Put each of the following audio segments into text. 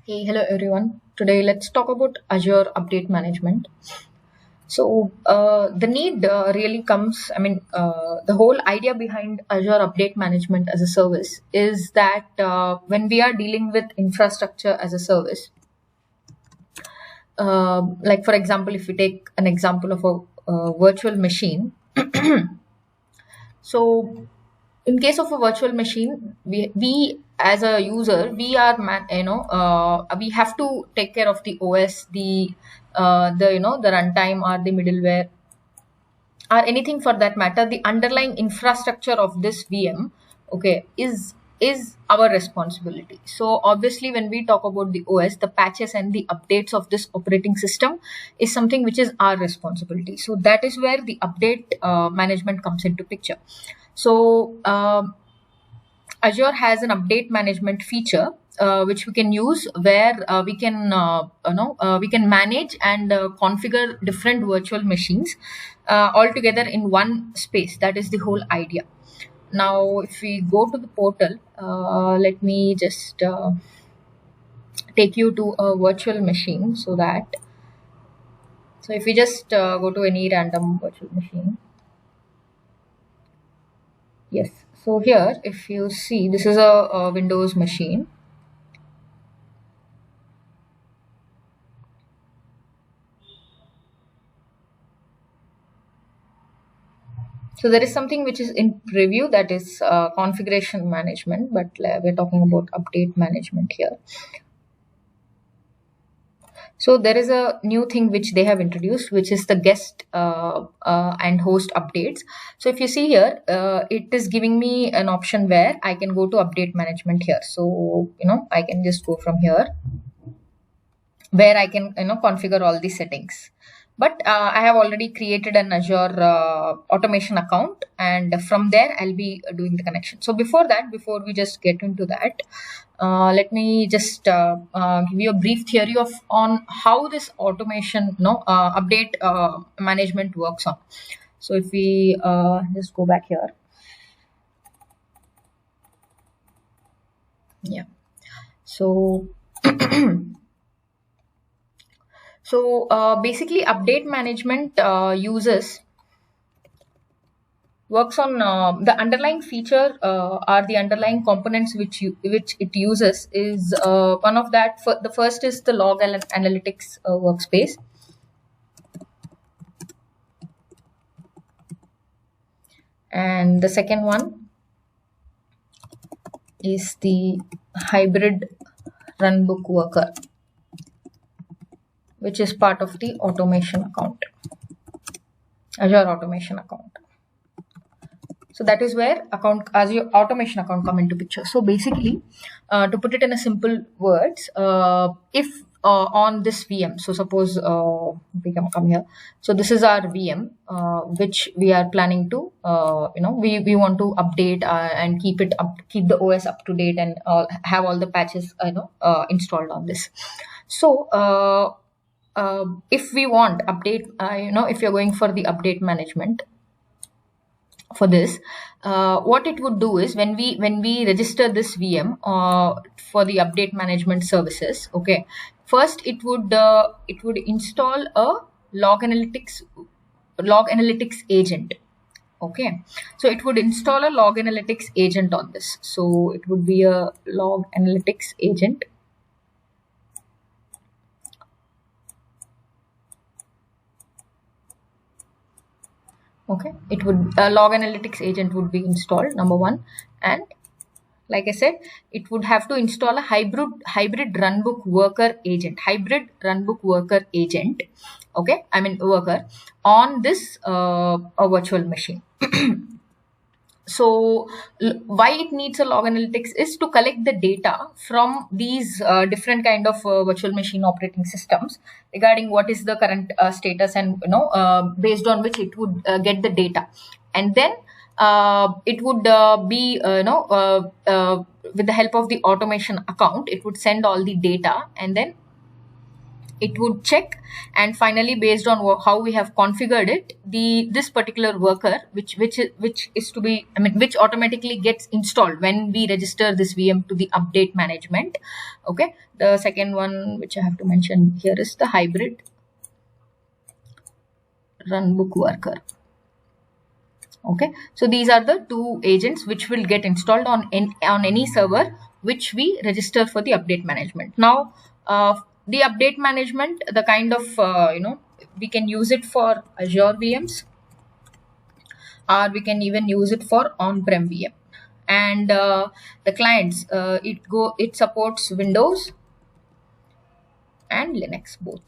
Hey, hello everyone. Today let's talk about Azure update management. The need really comes, the whole idea behind Azure update management as a service is that when we are dealing with infrastructure as a service, like for example, if we take an example of a virtual machine, so in case of a virtual machine, we as a user, we are we have to take care of the OS, the runtime or the middleware or anything for that matter. The underlying infrastructure of this VM, okay, is our responsibility. So obviously when we talk about the OS, the patches and the updates of this operating system is something which is our responsibility. So that is where the update management comes into picture. So Azure has an update management feature which we can use, where we can manage and configure different virtual machines all together in one space. That is the whole idea. Now, if we go to the portal, let me just take you to a virtual machine so if we just go to any random virtual machine. Yes. So here, if you see, this is a Windows machine. So there is something which is in preview, that is configuration management, but we're talking about update management here. So there is a new thing which they have introduced, which is the guest and host updates. So if you see here, it is giving me an option where I can go to update management here. So, I can just go from here where I can, configure all the settings. But I have already created an Azure automation account, and from there I'll be doing the connection. So before we just get into that, let me just give you a brief theory on how this automation, update management works on. So if we just go back here, yeah. So basically, update management works on the underlying feature or the underlying components which it uses is one of that. The first is the log analytics workspace. And the second one is the hybrid runbook worker, which is part of the automation account, Azure automation account. So that is where Azure automation account come into picture. So basically, to put it in a simple words, if on this VM, so suppose we can come here. So this is our VM, which we are planning to, we want to update and keep the OS up to date, and have all the patches, installed on this. So if we want update, if you're going for the update management for this, what it would do is when we register this VM for the update management services, okay, first it would install a log analytics agent. Okay, so it would install a log analytics agent on this. So it would be a log analytics agent. Okay, it would log analytics agent would be installed, number one. And like I said, it would have to install a hybrid runbook worker agent, okay, worker on this a virtual machine. So why it needs a log analytics is to collect the data from these different kind of virtual machine operating systems regarding what is the current status, and based on which it would get the data, and then it would be with the help of the automation account, it would send all the data, and then it would check, and finally based on how we have configured it, this particular worker which is to be, which automatically gets installed when we register this VM to the update management. Okay, the second one which I have to mention here is the hybrid runbook worker. Okay, so these are the two agents which will get installed on any server which we register for the update management. Now the update management, the kind of we can use it for Azure VMs, or we can even use it for on-prem VM. And the clients, it supports Windows and Linux both.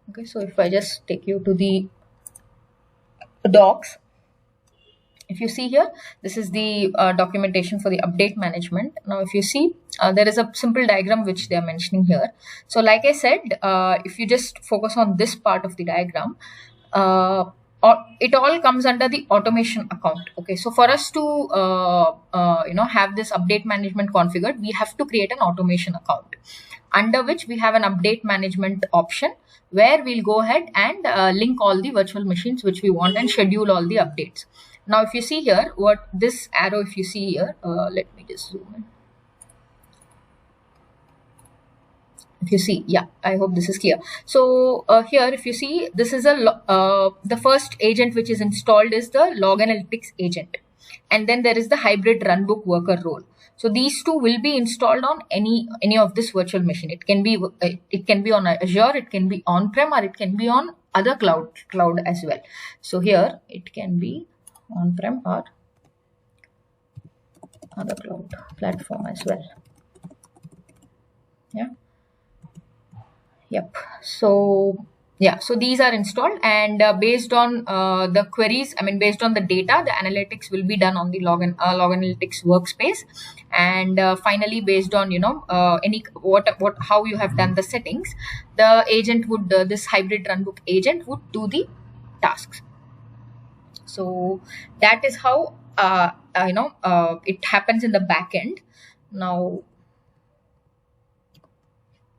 Okay, so if I just take you to the docs, if you see here, this is the documentation for the update management. Now if you see, there is a simple diagram which they are mentioning here. So like I said, if you just focus on this part of the diagram, it all comes under the automation account. Okay, so for us to have this update management configured, we have to create an automation account, under which we have an update management option, where we'll go ahead and link all the virtual machines which we want and schedule all the updates. Now if you see here, what this arrow, if you see here, let me just zoom in. If you see, yeah, I hope this is clear. So here, if you see, this is the first agent which is installed is the log analytics agent, and then there is the hybrid runbook worker role. So these two will be installed on any of this virtual machine. It can be on Azure, it can be on-prem, or it can be on other cloud as well. So here it can be on-prem or other cloud platform as well. Yeah. Yep. So yeah, so these are installed, and based on the queries, based on the data, the analytics will be done on the log analytics workspace, and finally based on how you have done the settings, the agent would this hybrid runbook agent would do the tasks. So that is how it happens in the back end. Now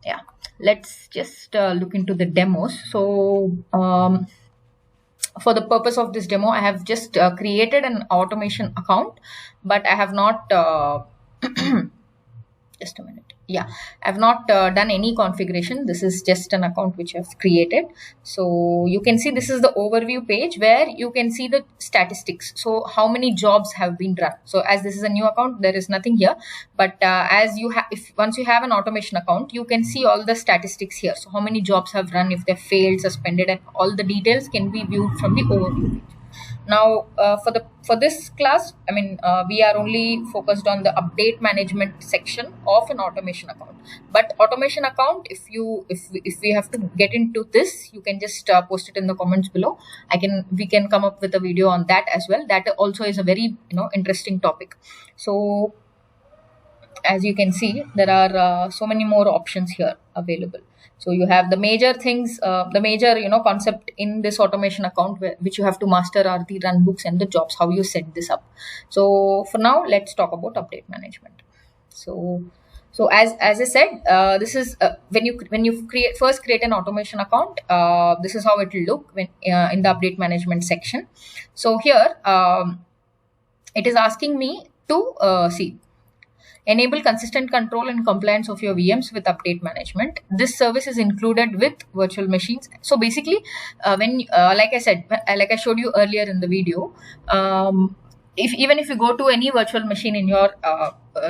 yeah, let's just look into the demos. So for the purpose of this demo, I have just created an automation account, but I have not just a minute. Yeah, I have not done any configuration. This is just an account which I've created. So you can see this is the overview page where you can see the statistics. So how many jobs have been run. So as this is a new account, there is nothing here. But as you have, once you have an automation account, you can see all the statistics here. So how many jobs have run, if they failed, suspended, and all the details can be viewed from the overview page. Now for this class, we are only focused on the update management section of an automation account. But automation account, if we have to get into this, you can just post it in the comments below. We can come up with a video on that as well. That also is a very interesting topic. So as you can see, there are so many more options here available. So you have the major things, the major concept in this automation account which you have to master are the runbooks and the jobs, how you set this up. So for now, let's talk about update management. So as I said, this is when you first create an automation account, this is how it will look when in the update management section. So here it is asking me to see, enable consistent control and compliance of your VMs with update management. This service is included with virtual machines. So basically, like I said, like I showed you earlier in the video, even if you go to any virtual machine in your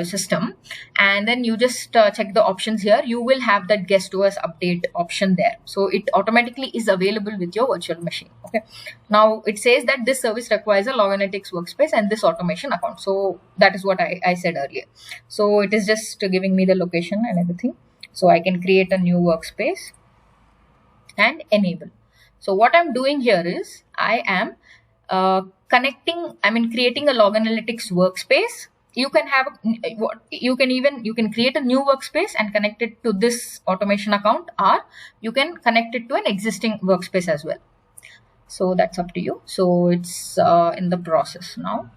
system, and then you just check the options here, you will have that guest OS update option there. So it automatically is available with your virtual machine. Okay. Now it says that this service requires a log analytics workspace and this automation account. So that is what I said earlier. So it is just giving me the location and everything. So I can create a new workspace and enable. So what I'm doing here is I am creating a log analytics workspace. You can create a new workspace and connect it to this automation account, or you can connect it to an existing workspace as well. So that's up to you. So it's in the process now.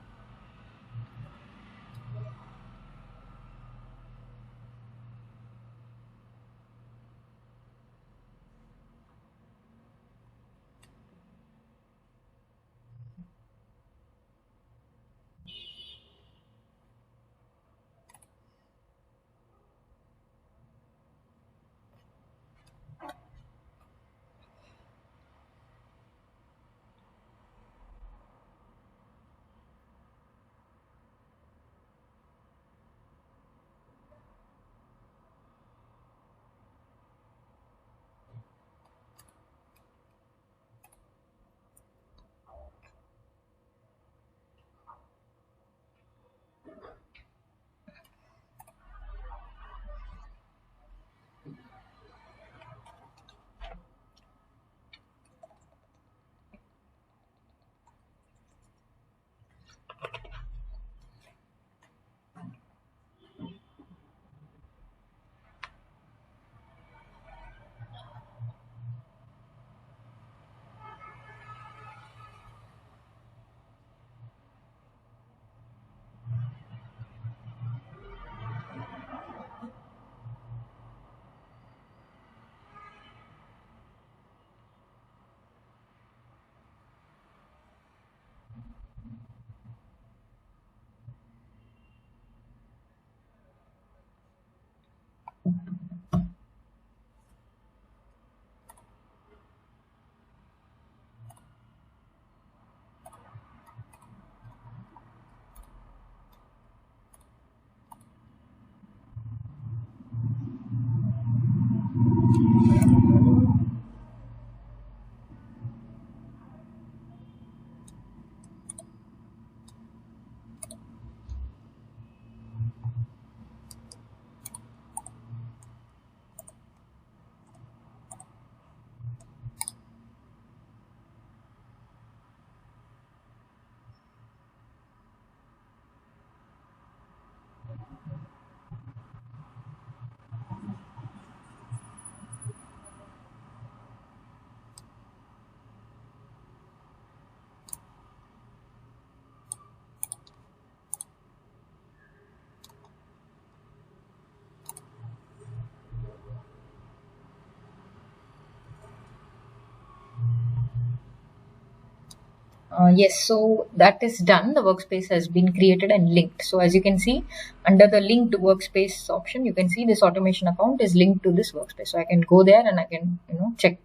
Yes, so that is done. The workspace has been created and linked. So as you can see, under the linked workspace option, you can see this automation account is linked to this workspace. So I can go there and I can, check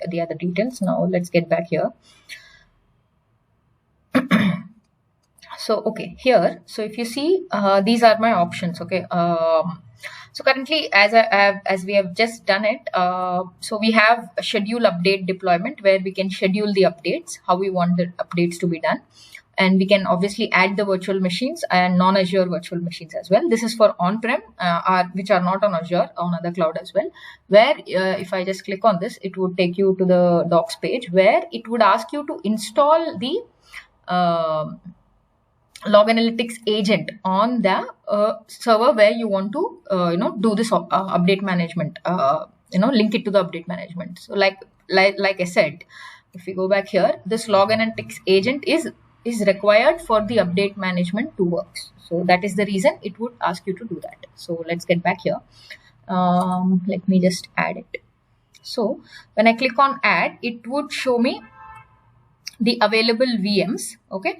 the other details. Now let's get back here. So okay, here, so if you see, these are my options. Okay. So currently, as we have just done it, so we have a schedule update deployment where we can schedule the updates, how we want the updates to be done. And we can obviously add the virtual machines and non-Azure virtual machines as well. This is for on-prem, which are not on Azure, on other cloud as well. Where if I just click on this, it would take you to the docs page where it would ask you to install the log analytics agent on the server where you want to do this update management, link it to the update management. So like I said, if we go back here, this log analytics agent is required for the update management to work. So that is the reason it would ask you to do that. So let's get back here. Let me just add it. So when I click on add, it would show me the available VMs, okay,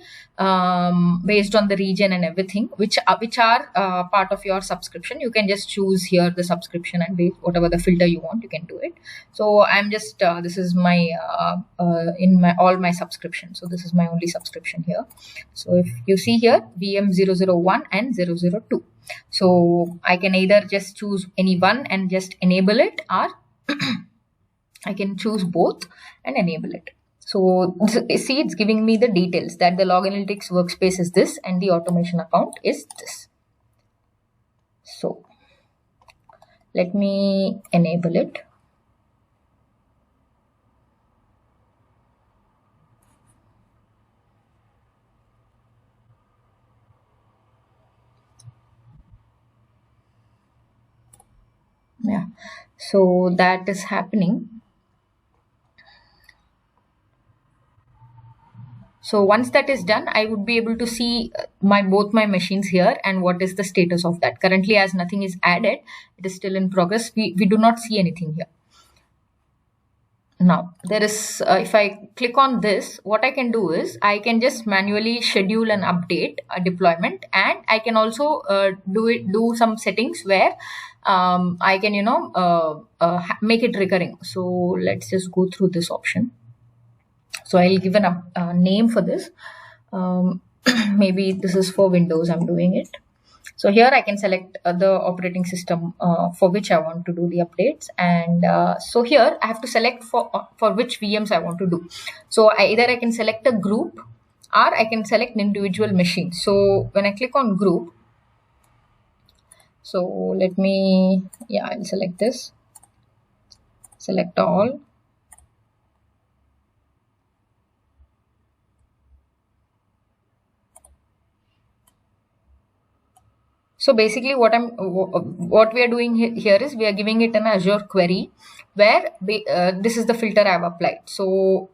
based on the region and everything, which are part of your subscription. You can just choose here the subscription and whatever the filter you want, you can do it. So I'm just this is my in my all my subscription. So this is my only subscription here. So if you see here, VM 001 and 002. So I can either just choose any one and just enable it, or I can choose both and enable it. So see, it's giving me the details that the log analytics workspace is this and the automation account is this. So let me enable it. Yeah, so that is happening. So once that is done, I would be able to see both my machines here and what is the status of that. Currently, as nothing is added, it is still in progress. We do not see anything here. Now, there is, if I click on this, what I can do is I can just manually schedule an update, a deployment, and I can also do some settings where I can, make it recurring. So let's just go through this option. So I'll give a name for this. Maybe this is for Windows, I'm doing it. So here I can select the operating system for which I want to do the updates. And so here I have to select for which VMs I want to do. So either I can select a group or I can select an individual machine. So when I click on group, so let me, I'll select this, select all. So basically what we are doing here is we are giving it an Azure query where this is the filter I've applied. So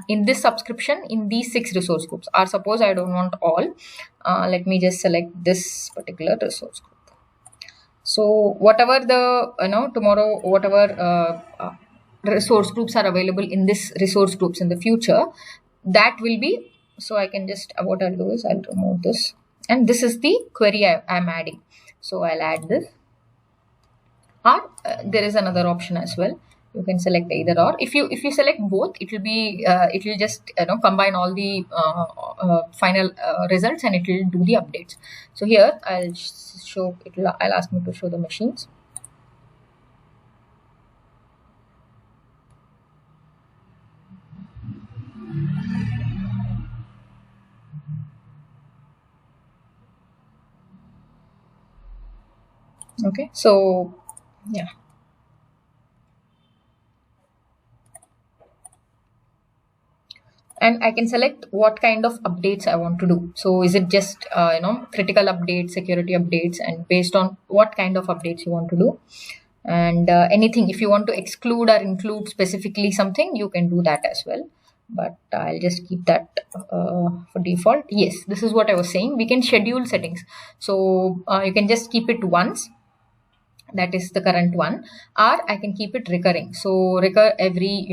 in this subscription, in these 6 resource groups, or suppose I don't want all, let me just select this particular resource group. So whatever the, tomorrow, whatever resource groups are available in this resource groups in the future, that will be, so I can just, what I'll do is I'll remove this. And this is the query I'm adding. So I'll add this. Or there is another option as well. You can select either or. If you select both, it will be it will just combine all the final results and it will do the updates. So here I'll show it. I'll ask me to show the machines. Okay, so yeah. And I can select what kind of updates I want to do. So is it just critical updates, security updates, and based on what kind of updates you want to do. And anything, if you want to exclude or include specifically something, you can do that as well. But I'll just keep that for default. Yes, this is what I was saying. We can schedule settings. So you can just keep it once. That is the current one, or I can keep it recurring. So recur every,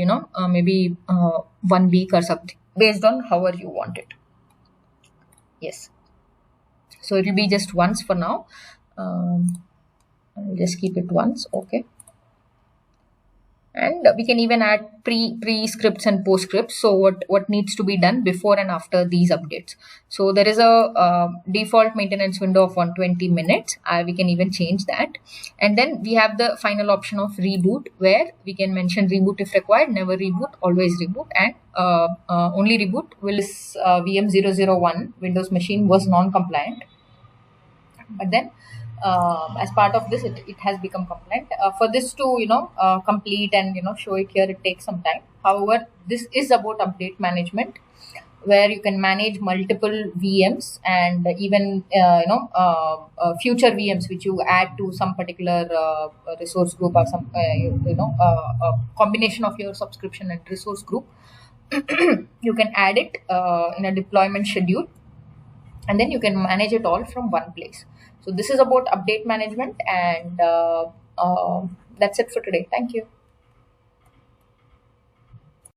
maybe 1 week or something, based on however you want it. Yes. So it will be just once for now. I'll just keep it once. Okay. And we can even add pre scripts and post scripts. So what needs to be done before and after these updates. So there is a default maintenance window of 120 minutes. We can even change that. And then we have the final option of reboot, where we can mention reboot if required, never reboot, always reboot, and only reboot will this VM001 Windows machine was non-compliant. But then as part of this, it has become compliant. For this to complete and show it here, it takes some time. However, this is about update management, where you can manage multiple VMs and even future VMs which you add to some particular resource group, or some combination of your subscription and resource group. You can add it in a deployment schedule, and then you can manage it all from one place. So this is about update management, and that's it for today. Thank you.